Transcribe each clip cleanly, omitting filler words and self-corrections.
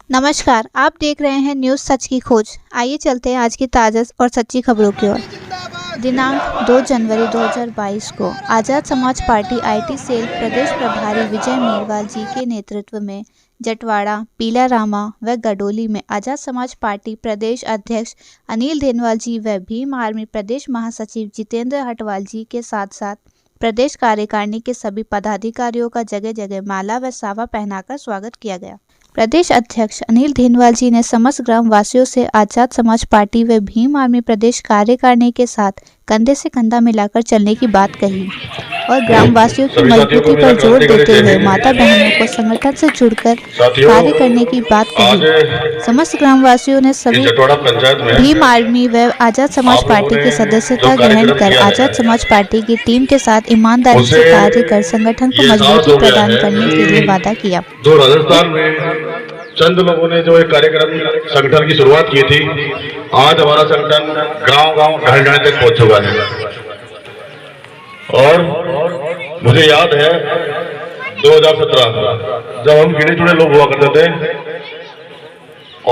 नमस्कार, आप देख रहे हैं न्यूज़ सच की खोज। आइए चलते हैं आज की ताज़ा और सच्ची खबरों की ओर। दिनांक 2 जनवरी 2022 को आज़ाद समाज पार्टी आईटी सेल प्रदेश प्रभारी विजय मेरवाल जी के नेतृत्व में जटवाड़ा, पीलारामा व गडोली में आज़ाद समाज पार्टी प्रदेश अध्यक्ष अनिल धेनवाल जी व भीम आर्मी प्रदेश महासचिव जितेंद्र हटवाल जी के साथ साथ प्रदेश कार्यकारिणी के सभी पदाधिकारियों का जगह जगह माला व सावा पहनाकर स्वागत किया गया। प्रदेश अध्यक्ष अनिल धेनवाल जी ने समस्त ग्राम वासियों से आज़ाद समाज पार्टी व भीम आर्मी प्रदेश कार्यकारिणी के साथ कंधे से कंधा मिलाकर चलने की बात कही और ग्राम वासियों की मजबूती पर जोर देते हुए माता बहनों को संगठन से जुड़कर कार्य करने की बात कही। समस्त ग्राम वासियों ने सभी भीम आर्मी व आज़ाद समाज पार्टी की सदस्यता ग्रहण कर आज़ाद समाज पार्टी की टीम के साथ ईमानदारी से कार्य कर संगठन को मजबूती प्रदान करने के लिए वादा किया। राजस्थान में चंद लोगों ने जो एक कार्यक्रम संगठन की शुरुआत की थी, आज हमारा संगठन गांव-गांव ढाई-ढाई तक पहुंच चुका है। और मुझे याद है 2017 जब हम गिने चुने लोग हुआ करते थे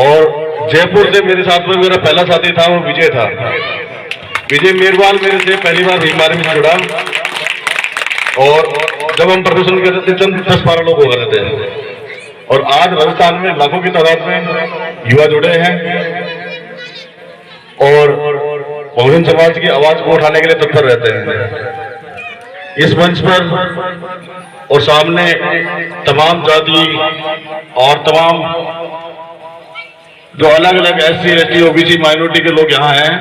और जयपुर से मेरे साथ में मेरा पहला साथी था, वो विजय था। विजय मेरवाल मेरे से पहली बार भीम आर्मी में जुड़ा और जब हम प्रदर्शन करते थे चंद 10-12 लोग हुआ करते थे और आज राजस्थान में लाखों की तादाद में युवा जुड़े हैं और बहुजन समाज की आवाज को उठाने के लिए तत्पर रहते हैं। इस मंच पर और सामने तमाम जाति और तमाम जो अलग अलग SC, ST, OBC माइनॉरिटी के लोग यहाँ हैं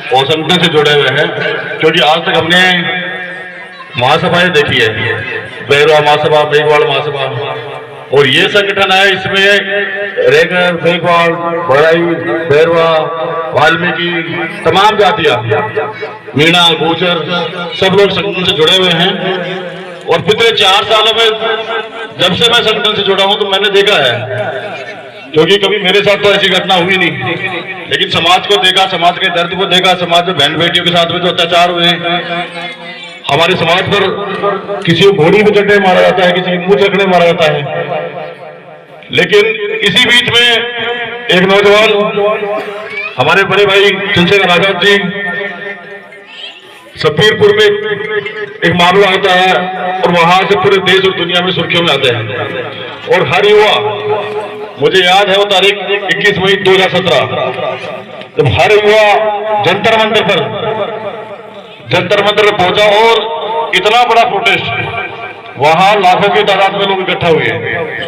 और संगठन से जुड़े हुए हैं, क्योंकि आज तक हमने महासभाएं देखी है, बैरवा महासभा, बेगवाड़ महासभा, और ये संगठन है इसमें रेगर, बेगवाड़, बड़ाई, बैरवा, वाल्मीकि, तमाम जातियां, मीणा, गुर्जर, सब लोग संगठन से जुड़े हुए हैं। और पिछले 4 सालों में जब से मैं संगठन से जुड़ा हूं तो मैंने देखा है, क्योंकि कभी मेरे साथ तो ऐसी घटना हुई नहीं, लेकिन समाज को देखा, समाज के दर्द को देखा, समाज में बहन बेटियों के साथ में जो अत्याचार हुए, हमारे समाज पर किसी को घोड़ी में चढ़ने मारा जाता है, किसी को मुंह चढ़ने मारा जाता है। लेकिन इसी बीच में एक नौजवान हमारे बड़े भाई चंद्रशेखर आजाद जी, सफीरपुर में एक मामला होता है और वहां से पूरे देश और दुनिया में सुर्खियों में आते हैं और हर युवा, मुझे याद है वो तारीख 21 मई 2017 जब हर युवा जंतर मंतर पहुंचा और इतना बड़ा प्रोटेस्ट, वहां लाखों की तादाद में लोग इकट्ठा हुए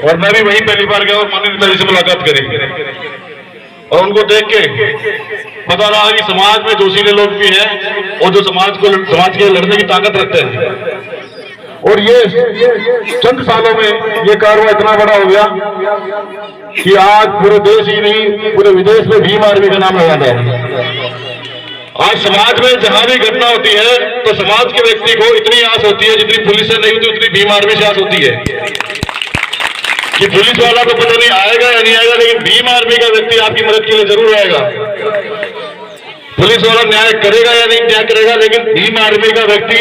और मैं भी वहीं पहली बार गया और माननीय नेताजी से मुलाकात करी और उनको देख के पता लगा कि समाज में जोशीले लोग भी हैं और जो समाज के लड़ने की ताकत रखते हैं। और ये चंद सालों में ये कार्रवाई इतना बड़ा हो गया कि आज पूरे देश ही नहीं, पूरे विदेश में भीम आर्मी का नाम लगाता है। आज समाज में जहां भी घटना होती है तो समाज के व्यक्ति को इतनी आस होती है, जितनी पुलिस से नहीं होती उतनी भीम आर्मी से आस होती है कि पुलिस वाला तो पता नहीं आएगा या नहीं आएगा, लेकिन भीम आर्मी का व्यक्ति आपकी मदद के लिए जरूर आएगा। पुलिस वाला न्याय करेगा या नहीं न्याय करेगा, लेकिन भीम आर्मी का व्यक्ति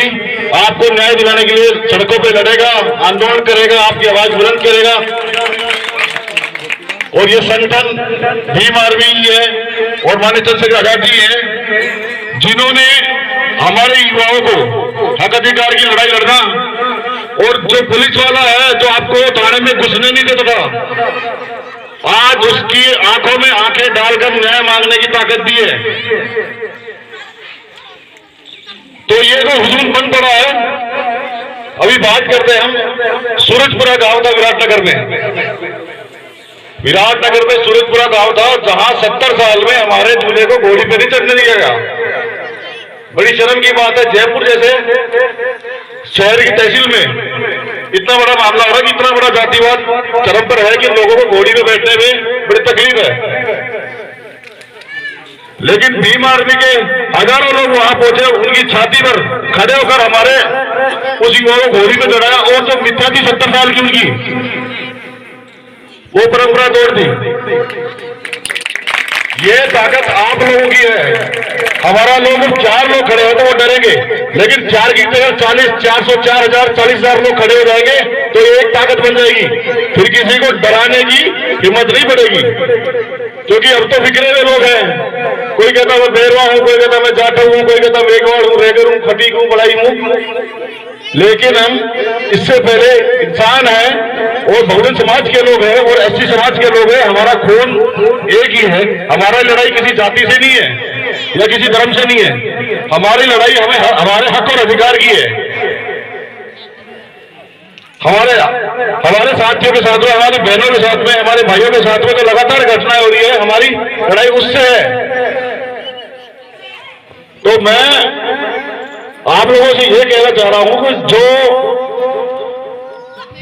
आपको न्याय दिलाने के लिए सड़कों पे लड़ेगा, आंदोलन करेगा, आपकी आवाज बुलंद करेगा। और ये संगठन भीम आर्मी ही है और माननीय चंद्रशेखर आजाद जी हैं जिन्होंने हमारे युवाओं को हक अधिकार की लड़ाई लड़ना, और जो पुलिस वाला है जो आपको थाने में घुसने नहीं देता था, आज उसकी आंखों में आंखें डालकर न्याय मांगने की ताकत दी है। तो ये जो हुजूम बन पड़ा है, अभी बात करते हैं हम सूरजपुरा गांव था विराटनगर में। विराटनगर में सूरजपुरा गांव था जहां 70 साल में हमारे दूल्हे को घोड़ी पे नहीं चढ़ने दिया गया। बड़ी शर्म की बात है, जयपुर जैसे शहर की तहसील में इतना बड़ा मामला हो रहा है कि इतना बड़ा जातिवाद चरम पर है कि लोगों को घोड़ी में बैठने में बड़ी तकलीफ है। लेकिन भीम आर्मी के हजारों लोग वहां पहुंचे, उनकी छाती पर खड़े होकर हमारे उस युवा को घोड़ी में चढ़ाया और जो मिथ्या थी 70 साल की उनकी, वो परंपरा तोड़ दी। ये ताकत आप लोगों की है। हमारा लोग 4 लोग खड़े हो तो वो डरेंगे, लेकिन 4 की जगह 40, 400, 4000, 40,000 लोग खड़े हो जाएंगे तो ये एक ताकत बन जाएगी, फिर किसी को डराने की हिम्मत नहीं पड़ेगी। क्योंकि अब तो बिखरे हुए लोग हैं, कोई कहता मैं बेरवा हूं, कोई कहता मैं जाट हूं, कोई कहता मेघवाड़ हूं, रेगर हूं, खटीक हूं, बड़ाई हूं। लेकिन हम इससे पहले इंसान है और बहुजन समाज के लोग हैं और एसटी समाज के लोग हैं। हमारा खून एक ही है, हमारा लड़ाई किसी जाति से नहीं है या किसी धर्म से नहीं है, हमारी लड़ाई हमें हमारे हक और अधिकार की है। हमारे साथियों के साथ में, हमारी बहनों के साथ में, हमारे भाइयों के साथ में जो लगातार घटनाएं हो रही है, हमारी लड़ाई उससे है। तो मैं आप लोगों से ये कहना चाह रहा हूं कि जो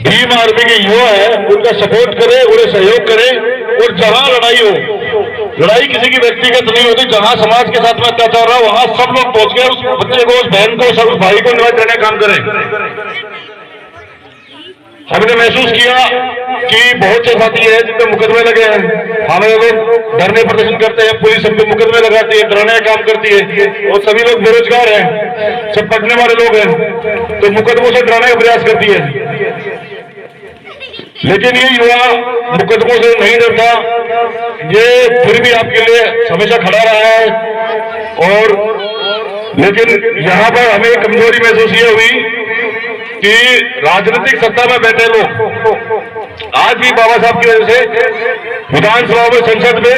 भीम आर्मी के युवा है उनका सपोर्ट करें, उन्हें सहयोग करें। और जहां लड़ाई हो, लड़ाई किसी की व्यक्तिगत नहीं होती, जहां समाज के साथ में अत्याचार रहा वहां सब लोग पहुंच गए, उस बच्चे को, उस बहन को, सब भाई को इन्वाइट करने का काम करें। हमने महसूस किया कि बहुत से साथी है जिन पे मुकदमे लगे हैं, हमें लोग धरने प्रदर्शन करते हैं, पुलिस सब पे मुकदमे लगाती है, डराने का काम करती है, और सभी लोग बेरोजगार हैं, सब पढ़ने वाले लोग हैं, तो मुकदमों से डराने का प्रयास करती है। लेकिन ये युवा मुकदमों से नहीं डरता, ये फिर भी आपके लिए हमेशा खड़ा रहा है। और लेकिन यहाँ पर हमें कमजोरी महसूस ये हुई कि राजनीतिक सत्ता में बैठे लोग आज भी बाबा साहब की वजह से विधानसभा में, संसद में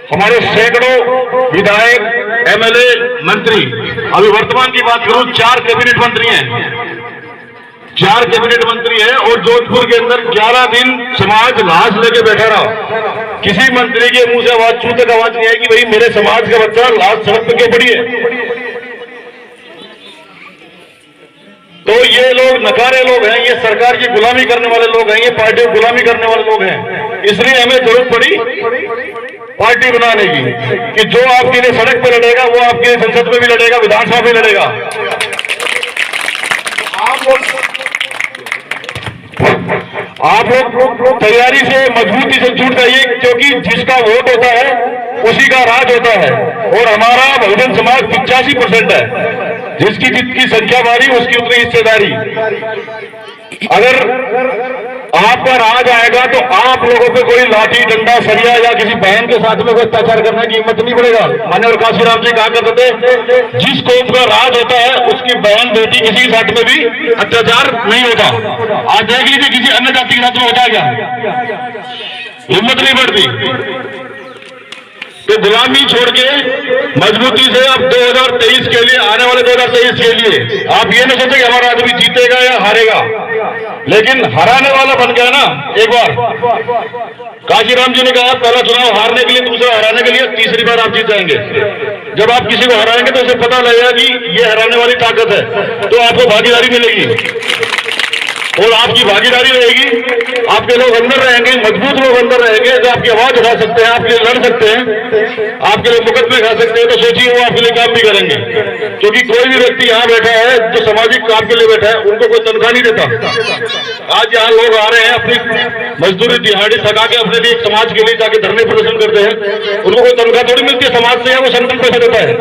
हमारे सैकड़ों विधायक, एमएलए, मंत्री, अभी वर्तमान की बात करूं 4 कैबिनेट मंत्री हैं, 4 कैबिनेट मंत्री है। और जोधपुर के अंदर 11 दिन समाज लाश लेके बैठा रहा, किसी मंत्री के मुंह से आवाज, छू तक आवाज नहीं आई कि भाई मेरे समाज का बच्चा लाश सड़क पे क्यों पड़ी है। तो ये लोग नकारे लोग हैं, ये सरकार की गुलामी करने वाले लोग हैं, ये पार्टी की गुलामी करने वाले लोग हैं। इसलिए हमें जरूरत पड़ी पार्टी बनाने की कि जो आपके लिए सड़क पर लड़ेगा वो आपके लिए संसद में भी लड़ेगा, विधानसभा में लड़ेगा। आप लोग तैयारी से, मजबूती से जुट जाइए, क्योंकि जिसका वोट होता है उसी का राज होता है। और हमारा बहुजन समाज 85% है, जिसकी जितनी संख्या बारी उसकी उतनी हिस्सेदारी। अगर आपका राज आएगा तो आप लोगों पे कोई लाठी, डंडा, सरिया या किसी बहन के साथ में कोई अत्याचार करने की हिम्मत नहीं पड़ेगा। माननीय काशीराम जी कहा करते थे, जिस कौम का राज होता है उसकी बहन, बेटी, किसी के साथ में भी अत्याचार नहीं होता। आज देख लीजिए किसी अन्य जाति के साथ में होता है क्या, हिम्मत नहीं बढ़ती। तो गुलामी छोड़ के मजबूती से अब 2023 के लिए, आने वाले 2023 के लिए आप ये नहीं सोचें कि हमारा आदमी जीतेगा या हारेगा, लेकिन हराने वाला बन गया ना एक बार। काशीराम जी ने कहा पहला चुनाव हारने के लिए, दूसरा हराने के लिए, तीसरी बार आप जीत जाएंगे। जब आप किसी को हराएंगे तो उसे पता लगेगा कि ये हराने वाली ताकत है, तो आपको भागीदारी मिलेगी और आपकी भागीदारी रहेगी। आपके लोग अंदर रहेंगे, मजबूत लोग अंदर रहेंगे जो आपकी आवाज उठा सकते हैं, आपके लिए लड़ सकते हैं, आपके लिए मुकदमे खा सकते हैं। तो सोचिए वो आपके लिए काम भी करेंगे, क्योंकि कोई भी व्यक्ति यहाँ बैठा है जो सामाजिक काम के लिए बैठा है, उनको कोई तनख्वाह नहीं देता। आज यहाँ लोग आ रहे हैं अपनी मजदूरी दिहाड़ी थका के अपने लिए, समाज के लिए जाके धरने प्रदर्शन करते हैं, उनको कोई तनख्वाह थोड़ी मिलती है समाज से, या वो संगठन पैसे देता है,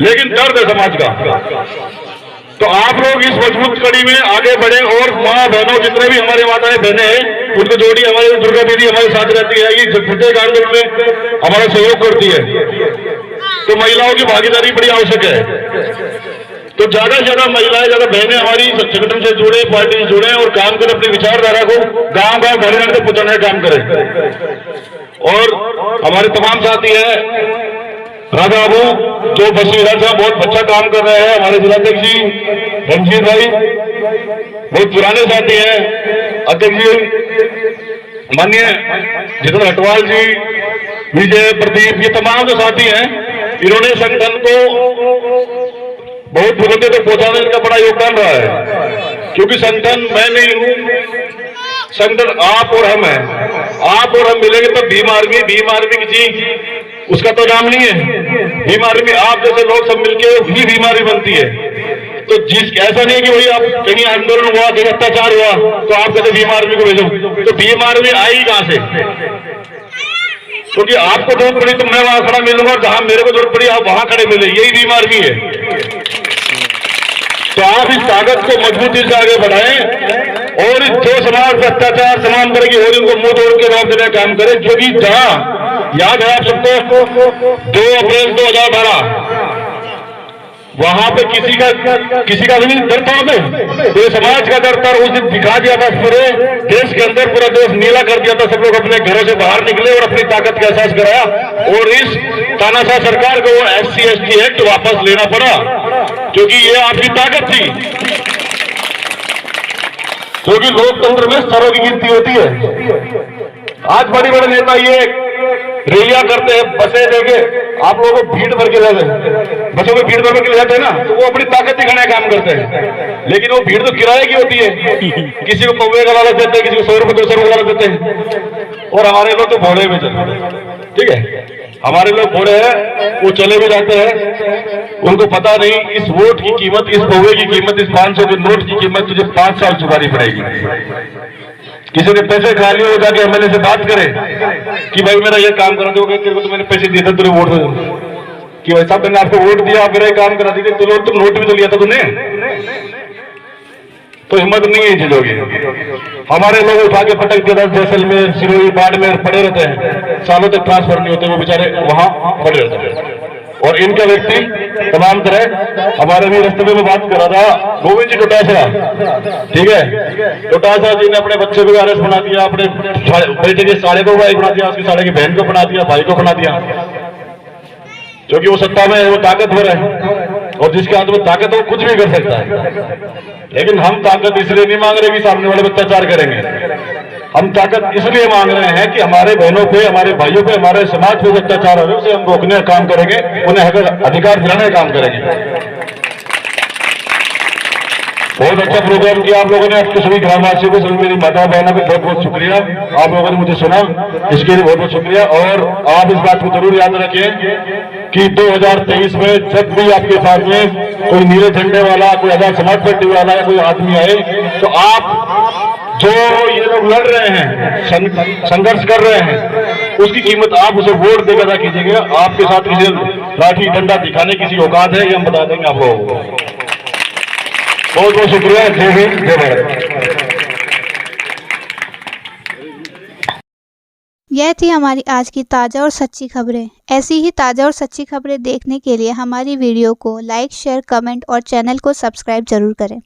लेकिन दर्द है समाज का। तो आप लोग इस मजबूत कड़ी में आगे बढ़े और माँ बहनों, जितने भी हमारे माताएं बहनें हैं, उनको जोड़िए। हमारी दुर्गा दीदी हमारे साथ रहती है, ये प्रत्येक आंदोलन में हमारा सहयोग करती है। तो महिलाओं की भागीदारी बड़ी आवश्यक है। तो ज्यादा से ज्यादा महिलाएं, ज्यादा बहनें हमारी संगठन से जुड़े, पार्टी से जुड़े और काम करें, अपनी विचारधारा को गांव-गांव, घर-घर तक पहुंचाने का काम करें। और हमारे तमाम साथी हैं, राधा बाबू जो बसी विधानसभा बहुत अच्छा काम कर रहे हैं, हमारे जिलाध्यक्ष जी रणजीत भाई बहुत पुराने साथी हैं, अध्यक्ष जी माननीय जितेंद्र हटवाल जी, विजय, प्रदीप, ये तमाम जो साथी हैं, इन्होंने संगठन को बहुत बुलंदी तक पहुंचाने का बड़ा योगदान रहा है। क्योंकि संगठन मैं नहीं हूं, संगठन आप और हम हैं। आप और हम मिलेंगे तो भीम आर्मी किसी उसका तो नाम नहीं है। भीम आर्मी आप जैसे लोग सब मिलके ही भीम आर्मी बनती है। तो ऐसा नहीं है कि वही आप कहीं आंदोलन हुआ, कहीं अत्याचार हुआ तो आप कहते भीम आर्मी को भेजो, तो भीम आर्मी आई कहां से? क्योंकि आपको जरूरत पड़ी तो मैं वहां खड़ा मिलूंगा, और जहां मेरे को जरूरत पड़ी आप वहां खड़े मिले, यही भीम आर्मी है। तो आप इस ताकत को मजबूती से आगे बढ़ाएं और जो समाज पर अत्याचार समान करेगी और इनको मुंह तोड़ के जवाब देने का काम करें। क्योंकि जहां याद है आप सबको 2 अप्रैल 2018 वहां पे किसी का भी नहीं डर था, पूरे समाज का डर था। उस दिन दिखा दिया था पूरे देश के अंदर, पूरा देश नीला कर दिया था। सब लोग अपने घरों से बाहर निकले और अपनी ताकत का एहसास कराया और इस तानाशाह सरकार को वो SC/ST एक्ट वापस लेना पड़ा, क्योंकि ये आपकी ताकत थी। क्योंकि लोकतंत्र में स्तरों की गिनती होती है। आज बड़े बड़े नेता ये रैलियां करते हैं, बसें देके आप लोगों को भीड़ भर के ले जाते, बसों में भीड़ भर के ले जाते हैं ना, तो वो अपनी ताकत दिखाने का काम करते हैं। लेकिन वो भीड़ तो किराए की होती है, किसी को पौवे का लालच देते हैं, किसी को 100 रुपए 200 रुपए लालच देते हैं। और हमारे लोग तो भोड़े में चलते, ठीक है, हमारे लोग भोड़े हैं, वो चले भी जाते हैं। उनको पता नहीं इस वोट की कीमत, इस पौवे की कीमत, इस 500 के नोट की कीमत तुझे 5 साल चुकानी पड़ेगी। किसी ने पैसे खा लिए, वो जाके MLA से बात करे कि भाई मेरा ये काम करा दो, तेरे को तो मैंने पैसे दिए थे, तुझे वोट दे कि भाई साहब मैंने आपको वोट दिया, आप मेरा काम करा दी, तो नोट भी तो लिया था तूने। तो हिम्मत नहीं है चीजों की। हमारे लोग उठा के पटक दिया था, जैसलमेर, सिरोही, बाड़मेर पड़े रहते हैं, सालों तक ट्रांसफर नहीं होते, वो बेचारे वहां पड़े रहते हैं। और इनका व्यक्ति तमाम तरह, हमारे भी रास्ते में बात कर रहा था गोविंद जी डोटासरा, ठीक है, डोटासरा जी ने अपने बच्चे को अरेस्ट बना दिया, अपने बेटे के साले को भाई बना दिया, उसके साले की बहन को बना दिया, भाई को बना दिया, क्योंकि वो सत्ता में है, वो ताकतवर है और जिसके हाथ में ताकत है वो कुछ भी कर सकता है। लेकिन हम ताकत इसलिए नहीं मांग रहे कि सामने वाले पर अत्याचार करेंगे, हम ताकत इसलिए मांग रहे हैं कि हमारे बहनों पे, हमारे भाइयों पे, हमारे समाज पे जो अत्याचार हो रहे हैं उसे हम रोकने का काम करेंगे, उन्हें अधिकार दिलाने का काम करेंगे। बहुत अच्छा प्रोग्राम किया आप लोगों ने, आपके सभी ग्रामवासियों को, सभी मेरी माता बहनों को बहुत बहुत शुक्रिया। आप लोगों ने मुझे सुना, इसके लिए बहुत बहुत शुक्रिया। और आप इस बात को जरूर याद रखें कि 2023 में जब भी आपके सामने कोई नीले झंडे वाला, कोई आजाद समाज पार्टी वाला या कोई आदमी आए, तो आप जो ये लोग लड़ रहे हैं, संघर्ष कर रहे हैं, उसकी कीमत आप उसे वोट देकर अदा कीजिएगा। आपके साथ किसी लाठी डंडा दिखाने किसी औकात है, ये हम बता देंगे आप लोगों को। बहुत बहुत शुक्रिया। जय हिंद, जय भारत। यह थी हमारी आज की ताज़ा और सच्ची खबरें। ऐसी ही ताज़ा और सच्ची खबरें देखने के लिए हमारी वीडियो को लाइक, शेयर, कमेंट और चैनल को सब्सक्राइब जरूर करें।